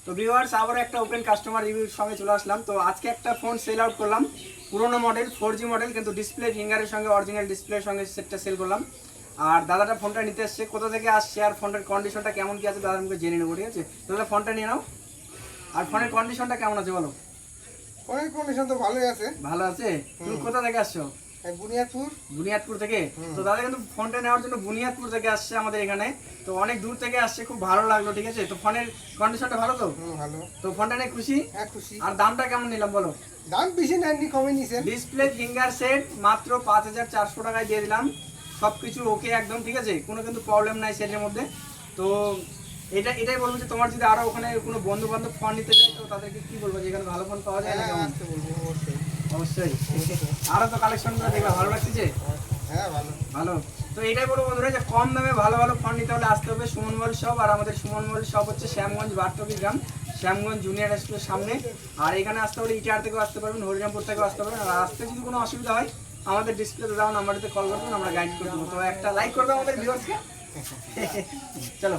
তো ভিউয়ার্স আবার একটা ওপেন কাস্টমার রিভিউর সঙ্গে চলে আসলাম। তো আজকে একটা ফোন সেল আউট করলাম, পুরোনো মডেল 4G মডেল, কিন্তু ডিসপ্লে ফিঙ্গারের সঙ্গে অরিজিনাল ডিসপ্লের সঙ্গে সেটটা সেল করলাম। আর দাদাটা ফোনটা নিতে এসছে, কোথা থেকে আসছে আর ফোনটার কন্ডিশনটা কেমন কি আছে দাদার মুখে জেনে নেবো, ঠিক আছে? দাদা ফোনটা নিয়ে নাও। আর ফোনের কন্ডিশনটা কেমন আছে বলো? ফোনের কন্ডিশন তো ভালোই আছে। ভালো আছে। তুমি কোথা থেকে আসছো? বুনিয়াদপুর। বুনিয়াদপুর থেকে। তো দাদা কিন্তু ফোনটা নেওয়ার জন্য বুনিয়াদপুর থেকে আসছে আমাদের এখানে, তো অনেক দূর থেকে আসছে, খুব ভালো লাগলো, ঠিক আছে? তো ফোনের কন্ডিশনটা ভালো তো? ভালো। তো ফোনটা নিয়ে খুশি? হ্যাঁ খুশি। আর দামটা কেমন নিলাম বলো? দাম বেশি নেননি, কমে নিছেন। ডিসপ্লে ফিঙ্গার সেট মাত্র 5400 টাকায় দিয়ে দিলাম। সব কিছু ওকে একদম, ঠিক আছে? কোনো কিন্তু প্রবলেম নাই সেটের মধ্যে। তো এটাই বলবো যে তোমার যদি আরো ওখানে কোনো বন্ধু বান্ধব ফোন নিতে চায় তো তাদেরকে কি বলবো যে এখানে ভালো ফোন পাওয়া যায় না? কেমন? অবশ্যই। অবশ্যই। আরো তো কালেকশন করে দেখবে, ভালো লাগছে। হ্যাঁ ভালো ভালো। তো এটাই বলবো বন্ধুরা যে কম দামে ভালো ভালো ফোন নিতে হলে আসতে হবে সুমন মোবাইল শপ। আর আমাদের সুমন মোবাইল শপ হচ্ছে শ্যামগঞ্জ বারটকি গ্রাম, শ্যামগঞ্জ জুনিয়র স্কুলের সামনে। আর এখানে আসতে হলে ইটার থেকেও আসতে পারবেন, হরিরামপুর থেকেও আসতে পারবেন। আর আসতে যদি কোনো অসুবিধা হয় আমাদের ডিসপ্লেতে দেওয়া নাম্বারটিতে কল করবেন, আমরা গাইড করে দেবো। তো একটা লাইক করবে আমাদের ভিউয়ার্সকে। চলো।